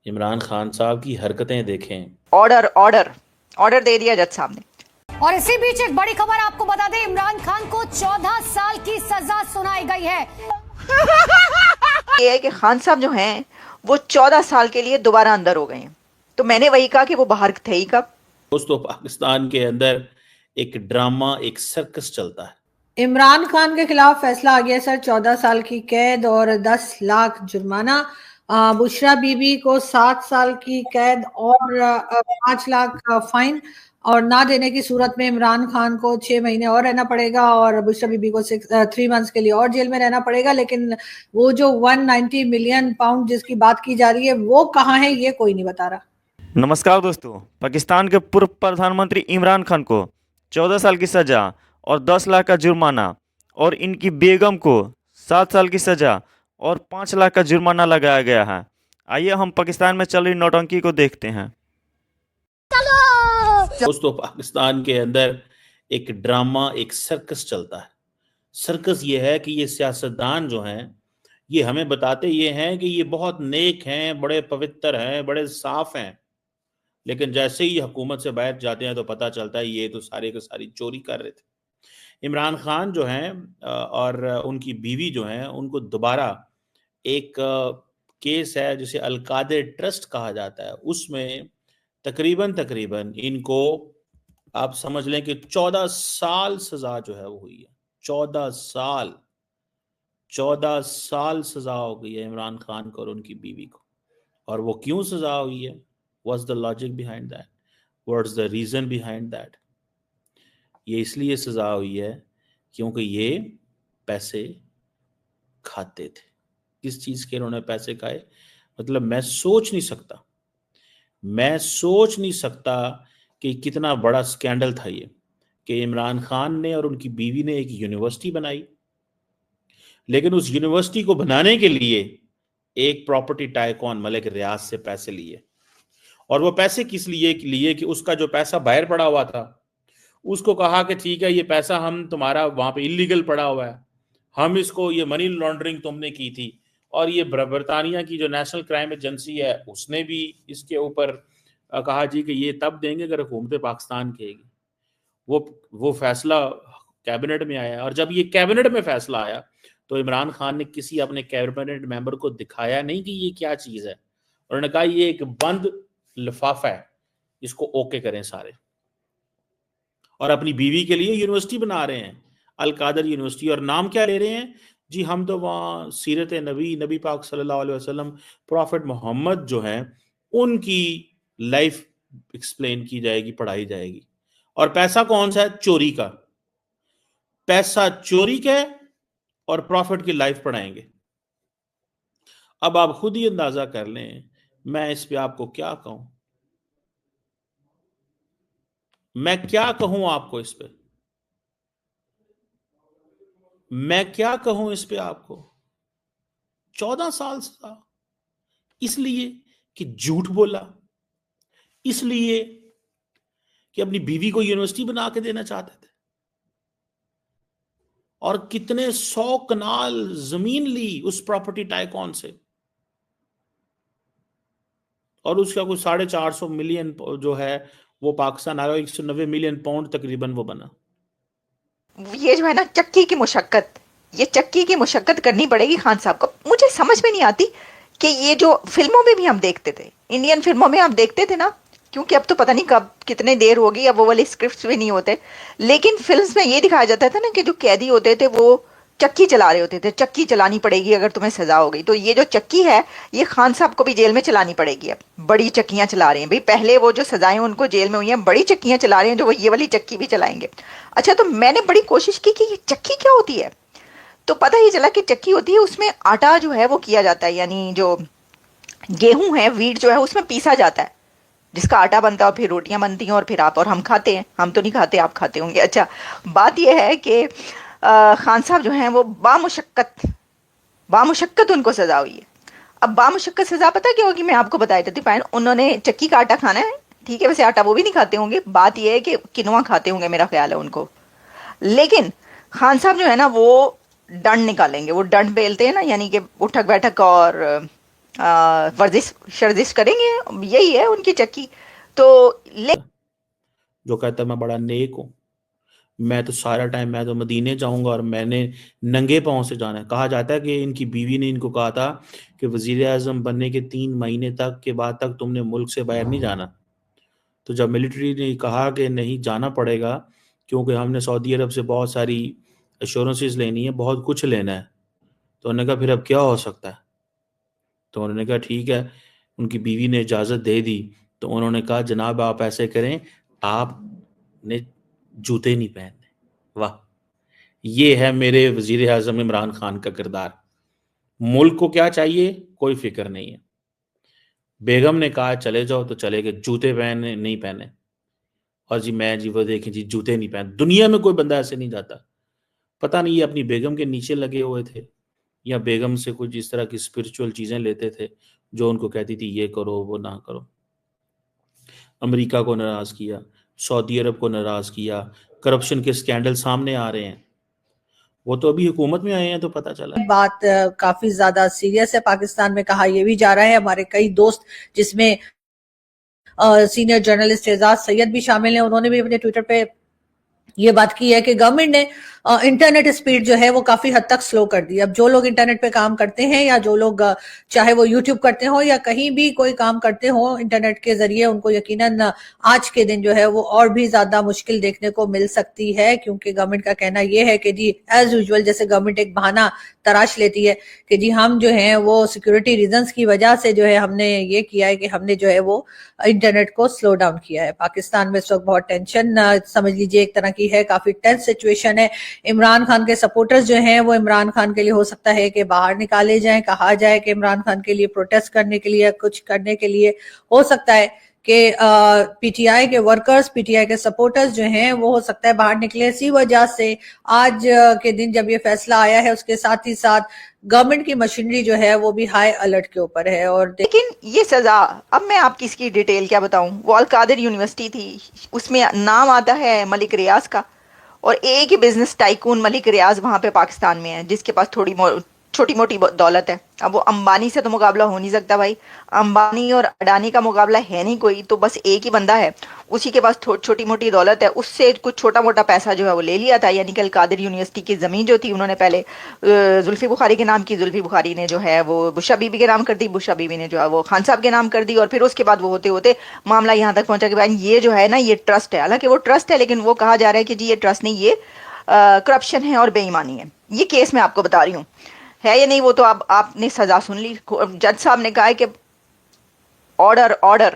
عمران خان صاحب کی حرکتیں دیکھیں۔ آرڈر آرڈر آرڈر دے دیا جج صاحب نے۔ اور اسی بیچ ایک بڑی خبر آپ کو بتا دیں، عمران خان کو 14 سال کی سزا سنائی گئی ہے۔ یہ ہے کہ خان صاحب جو ہیں وہ 14 سال کے لیے دوبارہ اندر ہو گئے ہیں، تو میں نے وہی کہا کہ وہ باہر تھے ہی کب۔ دوستو، پاکستان کے اندر ایک ڈرامہ، ایک سرکس چلتا ہے۔ عمران خان کے خلاف فیصلہ آ گیا سر، 14 سال کی قید اور 10 لاکھ جرمانہ۔ بشرا بی بی کو 7 سال کی قید اور 5 لاکھ فائن، اور نہ دینے کی صورت میں عمران خان کو 6 مہینے اور رہنا پڑے گا، اور بشرا بی بی کو 3 منتھس کے لیے اور جیل میں رہنا پڑے گا۔ لیکن وہ جو 190 ملین پاؤنڈ جس کی بات کی جا رہی ہے وہ کہاں ہے، یہ کوئی نہیں بتا رہا۔ نمسکار دوستو، پاکستان کے پورو پردھان منتری عمران خان کو 14 سال کی سزا اور 10 لاکھ کا جرمانہ، اور ان کی بیگم کو 7 سال کی سزا اور 5 لاکھ کا جرمانہ لگایا گیا ہے۔ آئیے ہم پاکستان میں چل رہی نوٹنکی کو دیکھتے ہیں۔ دوستو، پاکستان کے اندر ایک ڈرامہ، ایک سرکس چلتا ہے۔ سرکس یہ ہے کہ یہ سیاستدان جو ہیں یہ ہمیں بتاتے یہ ہیں کہ یہ بہت نیک ہیں، بڑے پوتر ہیں، بڑے صاف ہیں، لیکن جیسے ہی حکومت سے بیٹھ جاتے ہیں تو پتہ چلتا ہے یہ تو سارے کے ساری چوری کر رہے تھے۔ عمران خان جو ہیں اور ان کی بیوی جو ہیں، ان کو دوبارہ ایک کیس ہے جسے القادر ٹرسٹ کہا جاتا ہے، اس میں تقریباً ان کو آپ سمجھ لیں کہ 14 سال سزا جو ہے وہ ہوئی ہے۔ 14 سال سزا ہو گئی ہے عمران خان کو اور ان کی بیوی کو۔ اور وہ کیوں سزا ہوئی ہے؟ What's the logic behind that? What's the reason behind that? یہ اس لیے سزا ہوئی ہے کیونکہ یہ پیسے کھاتے تھے۔ کس چیز کے انہوں نے پیسے کھائے؟ مطلب میں سوچ نہیں سکتا کہ کتنا بڑا سکینڈل تھا یہ، کہ عمران خان نے اور ان کی بیوی نے ایک یونیورسٹی بنائی، لیکن اس یونیورسٹی کو بنانے کے لیے ایک پراپرٹی ٹائکون ملک ریاض سے پیسے لیے۔ اور وہ پیسے کس لیے کہ اس کا جو پیسہ باہر پڑا ہوا تھا اس کو کہا کہ ٹھیک ہے، یہ پیسہ ہم تمہارا وہاں پہ اللیگل پڑا ہوا ہے، ہم اس کو، یہ منی لانڈرنگ تم نے کی تھی، اور یہ برطانیہ کی جو نیشنل کرائم ایجنسی ہے اس نے بھی اس کے اوپر کہا جی کہ یہ تب دیں گے اگر حکومت پاکستان کہے گی۔ وہ فیصلہ کیبنٹ میں آیا، اور جب یہ کیبنٹ میں فیصلہ آیا تو عمران خان نے کسی اپنے کیبنٹ ممبر کو دکھایا نہیں کہ یہ کیا چیز ہے، انہوں نے کہا یہ ایک بند لفافہ ہے، اس کو اوکے کریں سارے۔ اور اپنی بیوی کے لیے یونیورسٹی بنا رہے ہیں، القادر یونیورسٹی، اور نام کیا لے رہے ہیں؟ جی ہم تو وہاں سیرت نبی پاک صلی اللہ علیہ وسلم، پروفٹ محمد جو ہیں ان کی لائف ایکسپلین کی جائے گی، پڑھائی جائے گی۔ اور پیسہ کون سا ہے؟ چوری کا پیسہ، چوری کا، اور پروفٹ کی لائف پڑھائیں گے۔ اب آپ خود ہی اندازہ کر لیں میں اس پہ آپ کو کیا کہوں، میں کیا کہوں آپ کو اس پہ، میں کیا کہوں اس پہ آپ کو؟ 14 سال سزا اس لیے کہ جھوٹ بولا، اس لیے کہ اپنی بیوی کو یونیورسٹی بنا کے دینا چاہتے تھے، اور کتنے 100 کنال زمین لی اس پراپرٹی ٹائکون سے، اور اس کا کوئی 450 ملین جو ہے وہ پاکستان آیا، 190 ملین پاؤنڈ تقریباً وہ بنا۔ یہ جو ہے نا چکی کی مشقت، یہ چکی کی مشقت کرنی پڑے گی خان صاحب کو۔ مجھے سمجھ میں نہیں آتی کہ یہ جو فلموں میں بھی ہم دیکھتے تھے، انڈین فلموں میں ہم دیکھتے تھے نا، کیونکہ اب تو پتہ نہیں کب کتنے دیر ہوگی، اب وہ والے اسکرپٹس بھی نہیں ہوتے، لیکن فلمز میں یہ دکھایا جاتا تھا نا کہ جو قیدی ہوتے تھے وہ چکی چلا رہے ہوتے تھے، چکی چلانی پڑے گی اگر تمہیں سزا ہو گئی۔ تو یہ جو چکی ہے یہ خان صاحب کو بھی جیل میں چلانی پڑے گی، اب بڑی چکیاں چلا رہے ہیں بھئی، پہلے وہ جو سزائیں ان کو جیل میں ہوئی ہیں، بڑی چکیاں چلا رہے ہیں جو وہ یہ والی چکی بھی چلائیں گے۔ اچھا، تو میں نے بڑی کوشش کی کہ یہ چکی کیا ہوتی ہے، تو پتہ ہی چلا کہ چکی ہوتی ہے، اس میں آٹا جو ہے وہ کیا جاتا ہے، یعنی جو گیہوں ہے، ویٹ جو ہے اس میں پیسا جاتا ہے، جس کا آٹا بنتا ہے، اور پھر روٹیاں بنتی ہیں، اور پھر آپ اور ہم کھاتے ہیں۔ ہم تو نہیں کھاتے، آپ کھاتے ہوں گے۔ اچھا، بات یہ ہے کہ خان صاحب جو ہیں وہ بامشقت ان کو سزا ہوئی ہے۔ اب بامشقت سزا پتہ کیا ہوگی؟ میں آپ کو بتا دیتی ہوں۔ انہوں نے چکی کا آٹا کھانا ہے، ٹھیک ہے، ویسے آٹا وہ بھی نہیں کھاتے ہوں گے، بات یہ ہے کہ کنوا کھاتے ہوں گے میرا خیال ہے ان کو، لیکن خان صاحب جو ہے نا وہ ڈنڈ نکالیں گے، وہ ڈنڈ بیلتے ہیں نا، یعنی کہ اٹھک بیٹھک اور ورزش شرزش کریں گے, یہی ہے ان کی چکی. تو جو کہتا ہے میں بڑا نیک ہوں, میں تو سارا ٹائم میں تو مدینے جاؤں گا اور میں نے ننگے پاؤں سے جانا ہے. کہا جاتا ہے کہ ان کی بیوی نے ان کو کہا تھا کہ وزیر اعظم بننے کے 3 مہینے تک کے بعد تک تم نے ملک سے باہر نہیں جانا. تو جب ملٹری نے کہا کہ نہیں جانا پڑے گا کیونکہ ہم نے سعودی عرب سے بہت ساری ایشورنسز لینی ہے, بہت کچھ لینا ہے, تو انہوں نے کہا پھر اب کیا ہو سکتا ہے. تو انہوں نے کہا ٹھیک ہے, ان کی بیوی نے اجازت دے دی. تو انہوں نے کہا جناب آپ ایسے کریں, آپ نے جوتے نہیں پہننے. واہ, یہ ہے میرے وزیر اعظم عمران خان کا کردار. ملک کو کیا چاہیے کوئی فکر نہیں ہے. بیگم نے کہا چلے جاؤ تو چلے گئے, جوتے پہنے نہیں پہنے. اور جی وہ دیکھیں جی جوتے نہیں پہنے. دنیا میں کوئی بندہ ایسے نہیں جاتا. پتہ نہیں یہ اپنی بیگم کے نیچے لگے ہوئے تھے یا بیگم سے کچھ اس طرح کی اسپرچول چیزیں لیتے تھے جو ان کو کہتی تھی یہ کرو وہ نہ کرو. امریکہ کو ناراض کیا, سعودی عرب کو ناراض کیا, کرپشن کے سکینڈل سامنے آ رہے ہیں. وہ تو ابھی حکومت میں آئے ہیں تو پتہ چلا. بات کافی زیادہ سیریس ہے پاکستان میں. کہا یہ بھی جا رہا ہے, ہمارے کئی دوست جس میں سینئر جرنلسٹ اعجاز سید بھی شامل ہیں, انہوں نے بھی اپنے ٹویٹر پہ یہ بات کی ہے کہ گورنمنٹ نے انٹرنیٹ سپیڈ جو ہے وہ کافی حد تک سلو کر دی. اب جو لوگ انٹرنیٹ پہ کام کرتے ہیں یا جو لوگ چاہے وہ یوٹیوب کرتے ہوں یا کہیں بھی کوئی کام کرتے ہوں انٹرنیٹ کے ذریعے, ان کو یقیناً آج کے دن جو ہے وہ اور بھی زیادہ مشکل دیکھنے کو مل سکتی ہے. کیونکہ گورنمنٹ کا کہنا یہ ہے کہ جی ایز یوزول جیسے گورنمنٹ ایک بہانہ تراش لیتی ہے کہ جی ہم جو ہیں وہ سیکیورٹی ریزنز کی وجہ سے جو ہے ہم نے یہ کیا ہے کہ ہم نے جو ہے وہ انٹرنیٹ کو سلو ڈاؤن کیا ہے. پاکستان میں اس وقت بہت ٹینشن سمجھ لیجئے ایک طرح کی ہے, کافی ٹینس سچویشن ہے. عمران خان کے سپورٹرز جو ہیں وہ عمران خان کے لیے ہو سکتا ہے کہ باہر نکالے جائیں, کہا جائے کہ عمران خان کے لیے پروٹیسٹ کرنے کے لیے کچھ کرنے کے لیے ہو سکتا ہے کہ پی ٹی آئی کے ورکرز, پی ٹی آئی کے سپورٹرز جو ہیں وہ ہو سکتا ہے باہر نکلے. اسی وجہ سے آج کے دن جب یہ فیصلہ آیا ہے اس کے ساتھ ہی ساتھ گورنمنٹ کی مشینری جو ہے وہ بھی ہائی الرٹ کے اوپر ہے. اور لیکن یہ سزا, اب میں آپ کی اس کی ڈیٹیل کیا بتاؤں. وہ القادر یونیورسٹی تھی, اس میں نام آتا ہے ملک ریاض کا, اور ایک ہی بزنس ٹائکون ملک ریاض وہاں پہ پاکستان میں ہے جس کے پاس چھوٹی موٹی دولت ہے. اب وہ امبانی سے تو مقابلہ ہو نہیں سکتا بھائی, امبانی اور اڈانی کا مقابلہ ہے نہیں کوئی, تو بس ایک ہی بندہ ہے, اسی کے پاس چھوٹی موٹی دولت ہے, اس سے کچھ چھوٹا موٹا پیسہ جو ہے وہ لے لیا تھا. یعنی کہ القادر یونیورسٹی کی زمین جو تھی انہوں نے پہلے زلفی بخاری کے نام کی, زلفی بخاری نے جو ہے وہ بشرا بی بی کے نام کر دی, بشرا بی بی نے جو ہے وہ خان صاحب کے نام کر دی, اور پھر اس کے بعد وہ ہوتے ہوتے معاملہ یہاں تک پہنچا کہ بھائی یہ جو ہے نا یہ ٹرسٹ ہے. حالانکہ وہ ٹرسٹ ہے لیکن وہ کہا جا رہا ہے کہ جی یہ ٹرسٹ نہیں, یہ کرپشن ہے اور بے ایمانی ہے. یہ کیس میں آپ کو بتا رہی ہوں ہے یا نہیں, وہ تو آپ نے سزا سن لی. جج صاحب نے کہا ہے کہ آرڈر